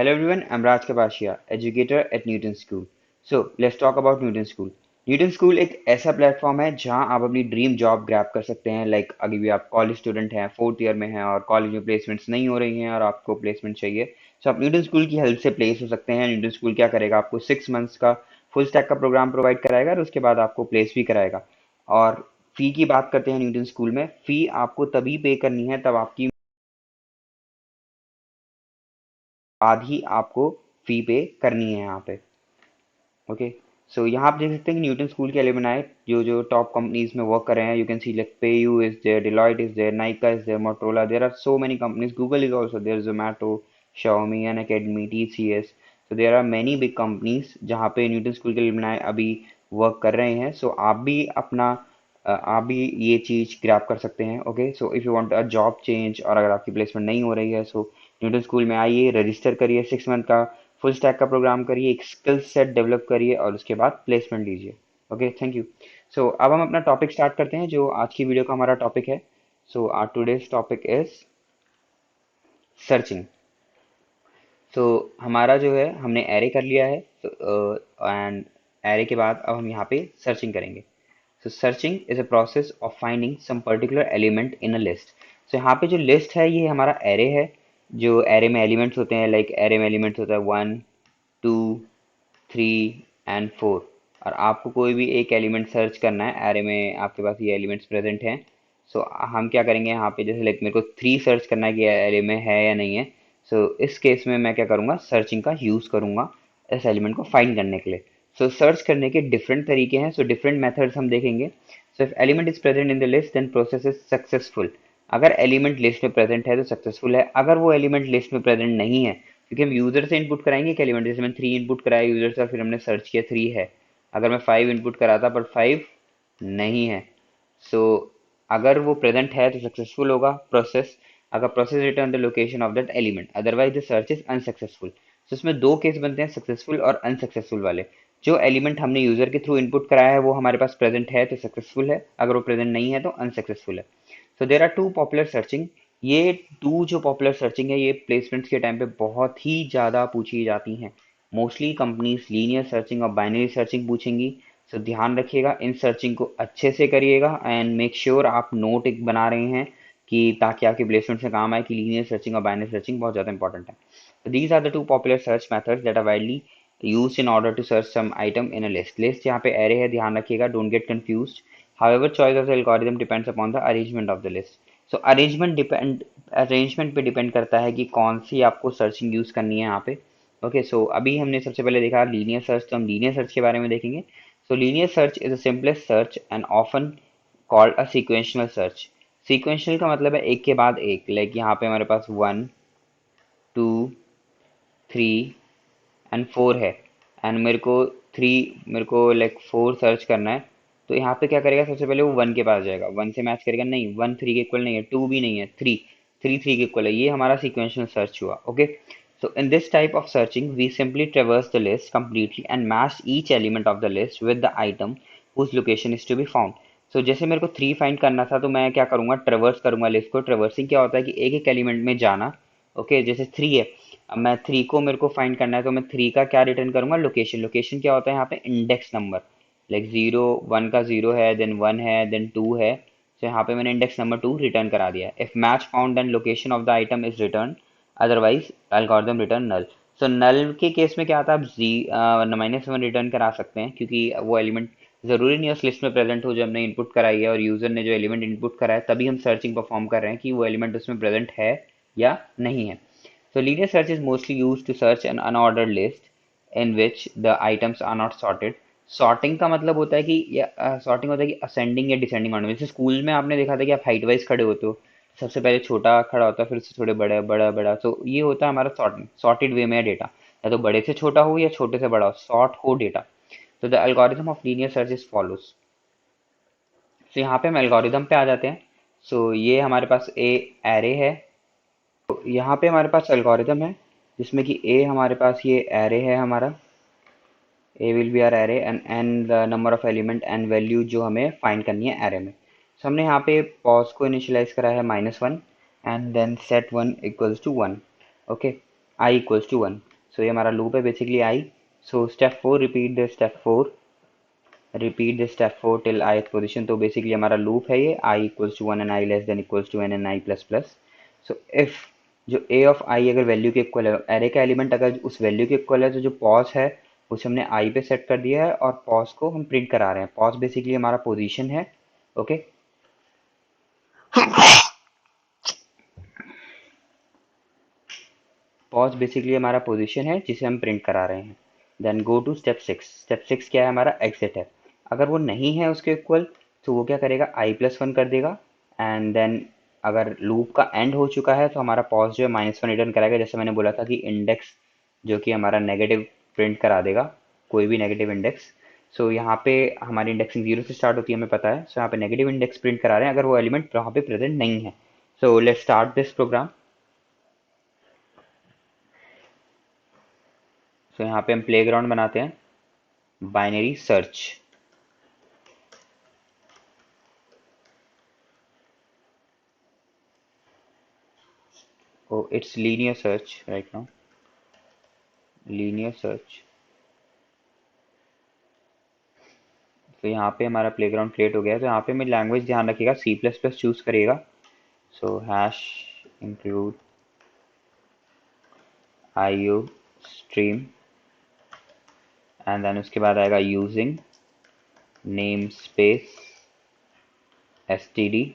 Hello everyone, I'm Raj Kapashia, educator at Newton School. So let's talk about Newton School. Newton School एक ऐसा platform है जहां आप अपनी ड्रीम जॉब ग्रैब कर सकते हैं। लाइक अभी भी आप कॉलेज स्टूडेंट हैं, फोर्थ ईयर में हैं और कॉलेज में प्लेसमेंट्स नहीं हो रही हैं और आपको प्लेसमेंट चाहिए, तो आप न्यूटन स्कूल की हेल्प से प्लेस हो सकते हैं। न्यूटन स्कूल क्या करेगा, आपको 6 मंथ्स का फुल स्टैक का प्रोग्राम प्रोवाइड कराएगा और उसके बाद आपको प्लेस भी कराएगा। और फी की बात करते हैं न्यूटन स्कूल में, फी आपको तभी पे करनी है तब आपकी बाद ही आपको फी पे करनी है यहाँ पे। ओके, सो यहाँ आप देख सकते हैं कि न्यूटन स्कूल के एलुमनाई जो जो टॉप कंपनीज में वर्क कर रहे हैं। You can see like PayU is there, Deloitte is there, Nykaa is there, Motorola, there are so many companies, Google is also there, Zomato, Xiaomi, Unacademy, TCS. So there are many big companies जहाँ पे Newton school के alumni अभी work कर रहे हैं। सो आप भी ये चीज़ ग्रैब कर सकते हैं। Okay, so if you want a job change और अगर आपकी प्लेसमेंट नहीं हो रही है, सो न्यूटन स्कूल में आइए, रजिस्टर करिए, 6 मंथ का फुल स्टैक का प्रोग्राम करिए, एक स्किल सेट डेवलप करिए और उसके बाद प्लेसमेंट लीजिए। Okay, thank you. सो अब हम अपना टॉपिक स्टार्ट करते हैं, जो आज की वीडियो का हमारा टॉपिक है। So our today's topic is searching. So हमारा जो है, हमने एरे कर लिया है, एंड एरे के बाद अब हम यहाँ पे सर्चिंग करेंगे। So searching is a process of finding some particular element in a list. So यहाँ पे जो लिस्ट है ये हमारा एरे है। जो एरे में एलिमेंट्स होते हैं, लाइक एरे में एलिमेंट्स होता है 1, 2, 3 एंड 4। और आपको कोई भी एक एलिमेंट सर्च करना है, एरे में आपके पास ये एलिमेंट्स प्रेजेंट हैं। सो हम क्या करेंगे यहाँ पे, जैसे लाइक मेरे को 3 सर्च करना है कि एरे में है या नहीं है। सो इस केस में मैं क्या करूँगा, सर्चिंग का यूज़ करूँगा इस एलिमेंट को फाइंड करने के लिए। सो सर्च करने के डिफरेंट तरीके हैं, सो डिफरेंट मेथड्स हम देखेंगे। So if element is present in the list then process is successful. अगर एलिमेंट लिस्ट में प्रेजेंट है तो सक्सेसफुल है। अगर वो एलिमेंट लिस्ट में प्रेजेंट नहीं है, क्योंकि हम यूजर से इनपुट कराएंगे एक एलिमेंट, जैसे मैंने 3 इनपुट कराया यूजर से, फिर हमने सर्च किया 3 है। अगर मैं 5 इनपुट कराता पर 5 नहीं है, सो अगर वो प्रेजेंट है तो सक्सेसफुल होगा प्रोसेस। अगर process return the location of that element, otherwise the search is unsuccessful. तो इसमें दो केस बनते हैं, सक्सेसफुल और अनसक्सेसफुल वाले। जो एलिमेंट हमने यूजर के थ्रू इनपुट कराया है वो हमारे पास प्रेजेंट है तो सक्सेसफुल है, अगर वो प्रेजेंट नहीं है तो अनसक्सेसफुल है। So there are two popular searching. ये टू जो पॉपुलर सर्चिंग है ये प्लेसमेंट्स के टाइम पे बहुत ही ज़्यादा पूछी जाती हैं। मोस्टली कंपनीज लीनियर सर्चिंग और बाइनरी सर्चिंग पूछेंगी। सो ध्यान रखिएगा, इन सर्चिंग को अच्छे से करिएगा एंड मेक श्योर आप नोट एक बना रहे हैं कि ताकि आपके प्लेसमेंट में काम आए कि लीनियर सर्चिंग और बाइनरी सर्चिंग बहुत ज़्यादा इंपॉर्टेंट है। So these are the two popular search methods that are widely used in order to search some item in a list. List यहाँ पे array है, ध्यान रखिएगा, don't get confused. However, choice of the algorithm depends upon the arrangement of the list. So arrangement पे depend करता है कि कौन सी आपको searching use करनी है यहाँ पे। ओके, सो अभी हमने सबसे पहले देखा लीनियर सर्च, तो हम लीनियर सर्च के बारे में देखेंगे। सो linear search is the simplest search and often called a sequential search. Sequential का मतलब है एक के बाद एक, लाइक यहाँ पे हमारे पास 1, 2, 3 एंड 4 है, एंड मेरे को लाइक 4 सर्च करना है। तो यहाँ पे क्या करेगा, सबसे पहले वो 1 के पास जाएगा, 1 से मैच करेगा, नहीं 1 3 के इक्वल नहीं है, 2 भी नहीं है, 3 के इक्वल है। ये हमारा सीक्वेंशियल सर्च हुआ। Okay, so in this type of searching we simply traverse the list completely and match each element of the list with the item whose location is to be found. सो जैसे मेरे को 3 find करना था तो मैं क्या करूंगा, ट्रेवर्स करूंगा लिस्ट को। ट्रेवर्सिंग क्या होता है कि एक एक एलिमेंट में जाना। ओके, जैसे 3 है, अब मैं 3 को मेरे को फाइंड करना है तो मैं 3 का क्या रिटर्न करूंगा, लोकेशन। लोकेशन क्या होता है यहाँ पे, इंडेक्स नंबर। लाइक 0 1 का 0 है, देन 1 है, देन 2 है। तो यहाँ पे मैंने इंडेक्स नंबर 2 रिटर्न करा दिया। If match found then location of the item is return, otherwise algorithm return null. So null के केस में क्या आता है, आप -1 रिटर्न करा सकते हैं, क्योंकि वो एलिमेंट जरूरी नहीं है उस लिस्ट में प्रेजेंट हो जो हमने इनपुट कराई है, और यूजर ने जो एलिमेंट इनपुट करा है तभी हम सर्चिंग परफॉर्म कर रहे हैं कि वो एलिमेंट उसमें प्रेजेंट है या नहीं है। So linear search is mostly used to search an unordered list in which the items are not sorted. Sorting का मतलब होता है कि सॉर्टिंग होता है कि असेंडिंग या डिसेंडिंग ऑर्डर में। जैसे स्कूल में आपने देखा था कि आप हाइट वाइज खड़े होते हो, सबसे पहले छोटा खड़ा होता है, फिर उससे थोड़े बड़ा बड़ा बड़ा। तो ये होता है हमारा सॉर्टिंग, सॉर्टेड वे में डेटा, या तो बड़े से छोटा हो या छोटे से बड़ा हो, सॉर्ट हो डेटा। तो the algorithm of linear search is follows. तो यहाँ पे हम एल्गोरिथम पे आ जाते हैं। सो ये हमारे पास ए एरे है। तो यहाँ पे हमारे पास एल्गोरिथम है जिसमें कि ए हमारे पास ये एरे है हमारा, A will be our array and N the number of element and value जो हमें फाइंड करनी है एरे में। तो हमने यहाँ पे पॉज को इनिशियलाइज करा है -1 and then set 1 equals to 1। Okay, I equals to 1। So ये हमारा लूप है basically I. So step 4, repeat the step 4 till ith position. तो बेसिकली हमारा लूप है ये, I equals to 1 and I less than equals to N and I plus plus. So if जो A of आई अगर value के equal है, array का element अगर उस वैल्यू के इक्वल है, तो जो पॉज है उसे हमने आई पे सेट कर दिया है और पॉज को हम प्रिंट करा रहे हैं। पॉज बेसिकली हमारा पोजीशन है। ओके, पॉज बेसिकली हमारा पोजीशन है जिसे हम प्रिंट करा रहे हैं। Then go to step 6। Step 6 क्या है, हमारा एग्जिट है। अगर वो नहीं है उसके इक्वल, तो वो क्या करेगा, आई प्लस वन कर देगा। एंड देन अगर लूप का एंड हो चुका है तो हमारा पॉज जो है -1 रिटर्न कराएगा। जैसे मैंने बोला था कि इंडेक्स जो कि हमारा नेगेटिव प्रिंट करा देगा, कोई भी नेगेटिव इंडेक्स। सो यहाँ पे हमारी इंडेक्सिंग 0 से स्टार्ट होती है, हमें पता है। सो यहाँ पे नेगेटिव इंडेक्स प्रिंट करा रहे हैं अगर वो एलिमेंट वहाँ पे प्रेजेंट नहीं है। So let's start this program. So यहाँ पे हम प्लेग्राउंड बनाते हैं, binary search. Oh, it's linear search right now. Linear search। तो यहाँ पे हमारा प्लेग्राउंड क्रिएट हो गया है। तो यहाँ पे मैं लैंग्वेज ध्यान रखिएगा, सी प्लस प्लस चूज करिएगा। So hash include IO stream, and then उसके बाद आएगा using name space std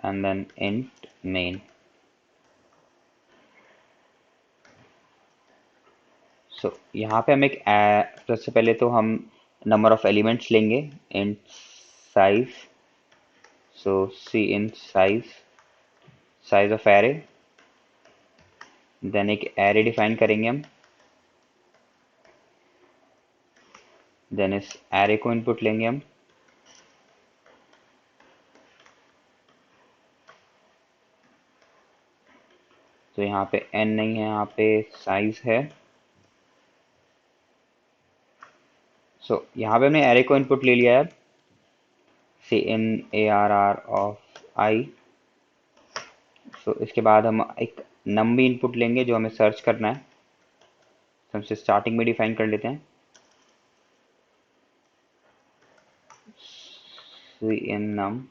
and then int main. So यहाँ पे हम एक सबसे पहले तो हम नंबर ऑफ एलिमेंट्स लेंगे, int size. So C in size of array. Then एक एरे डिफाइन करेंगे हम। देन इस एरे को इनपुट लेंगे हम। तो यहाँ पे n नहीं है, यहाँ पे साइज है। सो यहाँ पे हमने एरे को इनपुट ले लिया है, सी इन ARR ऑफ आई। सो इसके बाद हम एक नम भी इनपुट लेंगे जो हमें सर्च करना है। तो हमसे स्टार्टिंग में डिफाइन कर लेते हैं, सी इन नम।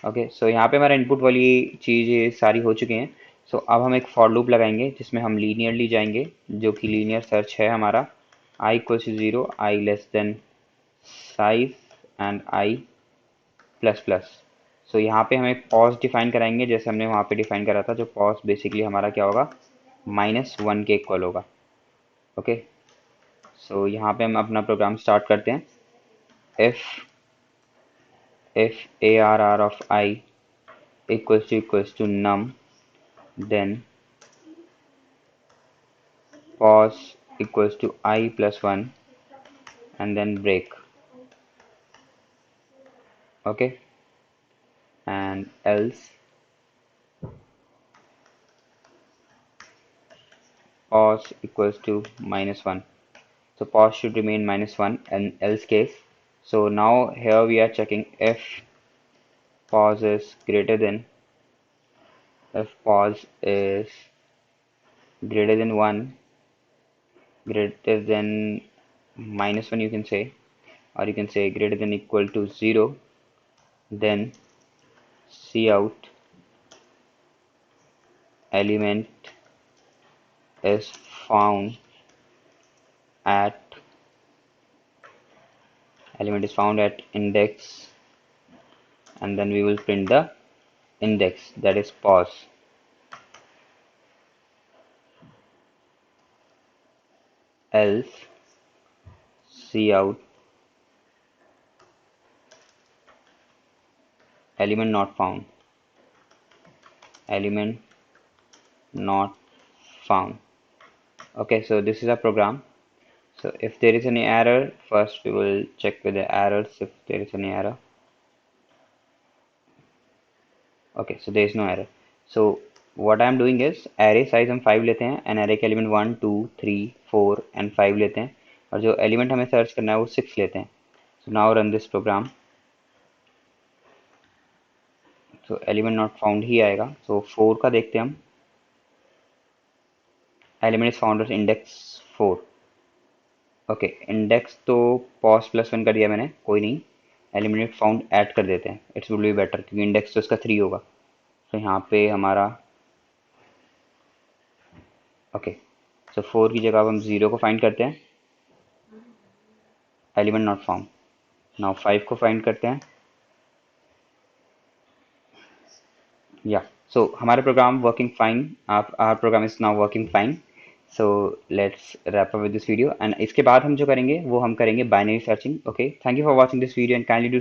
ओके, सो यहाँ पे हमारा इनपुट वाली चीज़ सारी हो चुकी हैं। सो अब हम एक फॉर लूप लगाएंगे जिसमें हम लीनियरली जाएंगे, जो कि लीनियर सर्च है हमारा। I equals to 0, I less than size and I plus plus. So यहाँ पे हमें पॉज डिफाइन कराएंगे जैसे हमने वहाँ पे डिफाइन करा था। जो पॉज बेसिकली हमारा क्या होगा, -1 के इक्वल होगा। ओके, सो यहाँ पे हम अपना प्रोग्राम स्टार्ट करते हैं। If ARR of I equals to num, then pos equals to I plus 1 and then break। Okay, and else pos equals to -1। So pos should remain -1 and else case. So now here we are checking if pos is greater than, if pos is greater than 1, greater than -1 you can say, or you can say greater than equal to 0, then cout element is found at index, and then we will print the index, that is pos। Else cout element not found, element not found। Okay, so this is a program. So if there is any error, first we will check with the errors if there is any error। Okay, so there is no error। So what I am doing is array size हम 5 लेते हैं and array के element 1 2 3 4 and 5 लेते हैं, और जो element हमें search करना है वो 6 लेते हैं। So now run this program। So element not found ही आएगा। So 4 का देखते हैं हम। Element is found index 4। Okay, index तो पॉज +1 कर दिया मैंने, कोई नहीं। एलिमिनेट फाउंड ऐड कर देते हैं, इट्स विल बी बेटर, क्योंकि इंडेक्स तो इसका 3 होगा। तो यहाँ पे हमारा ओके, सो 4 की जगह अब हम 0 को फाइंड करते हैं, एलिमेंट नॉट फाउंड। नाउ 5 को फाइंड करते हैं, या सो हमारा प्रोग्राम वर्किंग फाइन, आप our program is now working fine. So let's wrap up with this video, and इसके बाद हम जो करेंगे वो हम करेंगे binary searching. Okay, thank you for watching this video and kindly do